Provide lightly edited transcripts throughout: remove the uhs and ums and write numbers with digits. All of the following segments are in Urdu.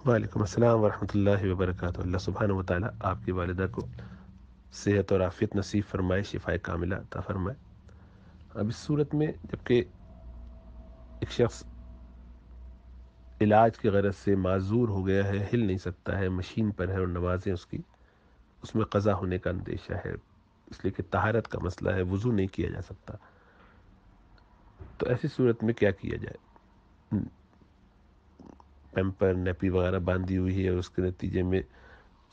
وعلیکم السلام ورحمۃ اللہ وبرکاتہ۔ اللہ سبحانہ و تعالیٰ آپ کی والدہ کو صحت اور عافیت نصیب فرمائے، شفائے کاملہ عطا فرمائے۔ اب اس صورت میں جبکہ ایک شخص علاج کی غرض سے معذور ہو گیا ہے، ہل نہیں سکتا ہے، مشین پر ہے اور نمازیں اس میں قضا ہونے کا اندیشہ ہے، اس لیے کہ طہارت کا مسئلہ ہے، وضو نہیں کیا جا سکتا، تو ایسی صورت میں کیا کیا جائے؟ پیمپر نیپی وغیرہ باندھی ہوئی ہے اور اس کے نتیجے میں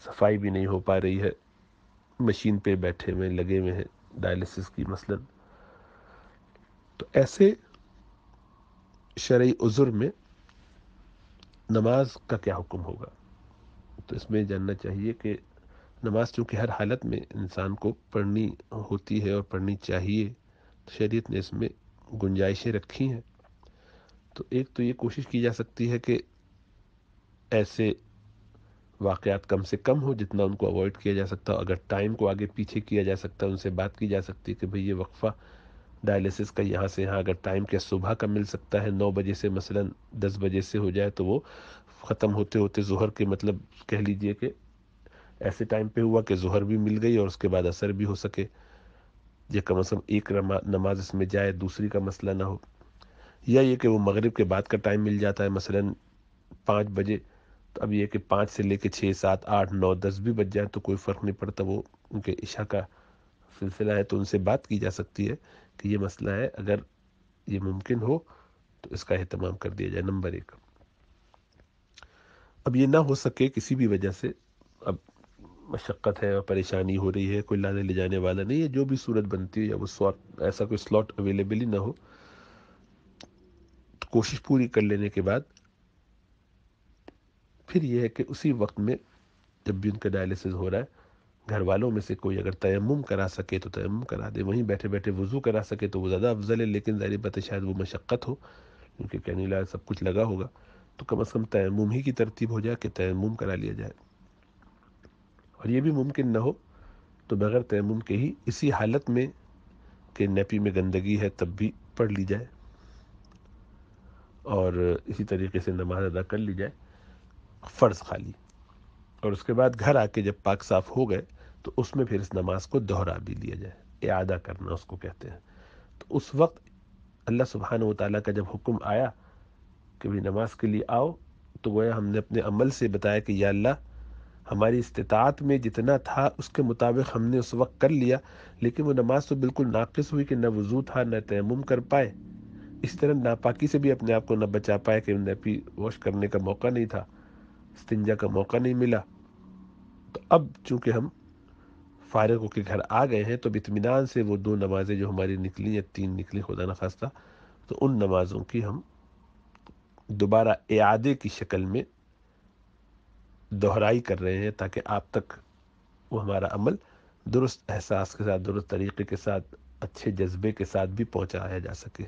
صفائی بھی نہیں ہو پا رہی ہے، مشین پہ بیٹھے ہوئے لگے ہوئے ہیں ڈائلسس کی مثلا، تو ایسے شرعی عذر میں نماز کا کیا حکم ہوگا؟ تو اس میں جاننا چاہیے کہ نماز چونکہ ہر حالت میں انسان کو پڑھنی ہوتی ہے اور پڑھنی چاہیے، شریعت نے اس میں گنجائشیں رکھی ہیں۔ تو ایک تو یہ کوشش کی جا سکتی ہے کہ ایسے واقعات کم سے کم ہو جتنا ان کو اوائڈ کیا جا سکتا ہو، اگر ٹائم کو آگے پیچھے کیا جا سکتا ہے، ان سے بات کی جا سکتی ہے کہ بھئی یہ وقفہ ڈائلیسس کا یہاں سے یہاں اگر ٹائم کے صبح کا مل سکتا ہے 9 بجے سے مثلا 10 بجے سے ہو جائے، تو وہ ختم ہوتے ہوتے ظہر کے مطلب کہہ لیجئے کہ ایسے ٹائم پہ ہوا کہ ظہر بھی مل گئی اور اس کے بعد عصر بھی ہو سکے، یا کم از کم ایک نماز اس میں جائے، دوسری کا مسئلہ نہ ہو، یا یہ کہ وہ مغرب کے بعد کا ٹائم مل جاتا ہے مثلا 5 بجے، تو اب یہ کہ 5 سے لے کے 6 7 8 9 10 بھی بج جائیں تو کوئی فرق نہیں پڑتا، وہ ان کے عشاء کا سلسلہ ہے، تو ان سے بات کی جا سکتی ہے کہ یہ مسئلہ ہے، اگر یہ ممکن ہو تو اس کا اہتمام کر دیا جائے۔ نمبر 1، اب یہ نہ ہو سکے کسی بھی وجہ سے، اب مشقت ہے اور پریشانی ہو رہی ہے، کوئی لانے لے جانے والا نہیں ہے، جو بھی صورت بنتی ہے یا وہ ایسا کوئی سلاٹ اویلیبل ہی نہ ہو، تو کوشش پوری کر لینے کے بعد پھر یہ ہے کہ اسی وقت میں جب بھی ان کا ڈائلیسس ہو رہا ہے، گھر والوں میں سے کوئی اگر تیمم کرا سکے تو تیمم کرا دے، وہیں بیٹھے بیٹھے وضو کرا سکے تو وہ زیادہ افضل ہے، لیکن ظاہر بات ہے شاید وہ مشقت ہو کیونکہ کینیلا سب کچھ لگا ہوگا، تو کم از کم تیمم ہی کی ترتیب ہو جائے کہ تیمم کرا لیا جائے، اور یہ بھی ممکن نہ ہو تو بغیر تیمم کے ہی اسی حالت میں کہ نیپی میں گندگی ہے تب بھی پڑھ لی جائے اور اسی طریقے سے نماز ادا کر لی جائے فرض خالی، اور اس کے بعد گھر آ کے جب پاک صاف ہو گئے تو اس میں پھر اس نماز کو دہرا بھی لیا جائے، اعادہ کرنا اس کو کہتے ہیں۔ تو اس وقت اللہ سبحانہ و تعالیٰ کا جب حکم آیا کہ بھی نماز کے لیے آؤ، تو گویا ہم نے اپنے عمل سے بتایا کہ یا اللہ ہماری استطاعت میں جتنا تھا اس کے مطابق ہم نے اس وقت کر لیا، لیکن وہ نماز تو بالکل ناقص ہوئی کہ نہ وضو تھا نہ تیمم کر پائے، اس طرح ناپاکی سے بھی اپنے آپ کو نہ بچا پائے کہ نیپی واش کرنے کا موقع نہیں تھا، استنجا کا موقع نہیں ملا، تو اب چونکہ ہم فارغ ہو کے گھر آ گئے ہیں تو اطمینان سے وہ 2 نمازیں جو ہماری نکلی یا 3 نکلی خدا نخواستہ، تو ان نمازوں کی ہم دوبارہ اعادے کی شکل میں دہرائی کر رہے ہیں تاکہ آپ تک وہ ہمارا عمل درست احساس کے ساتھ، درست طریقے کے ساتھ، اچھے جذبے کے ساتھ بھی پہنچایا جا سکے۔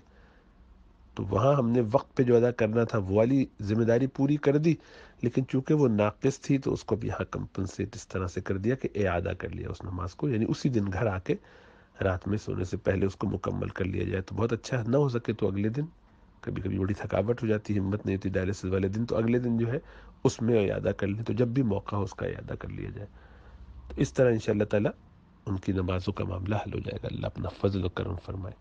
تو وہاں ہم نے وقت پہ جو ادا کرنا تھا وہ والی ذمہ داری پوری کر دی، لیکن چونکہ وہ ناقص تھی تو اس کو بھی یہاں کمپنسیٹ اس طرح سے کر دیا کہ اعادہ کر لیا اس نماز کو، یعنی اسی دن گھر آ کے رات میں سونے سے پہلے اس کو مکمل کر لیا جائے تو بہت اچھا، نہ ہو سکے تو اگلے دن، کبھی کبھی بڑی تھکاوٹ ہو جاتی ہے، ہمت نہیں ہوتی ڈائلسس والے دن، تو اگلے دن جو ہے اس میں اعادہ کر لیں، تو جب بھی موقع ہو اس کا اعادہ کر لیا جائے، تو اس طرح انشاءاللہ تعالی ان کی نمازوں کا معاملہ حل ہو جائے گا۔ اللہ اپنا فضل و کرم فرمائے۔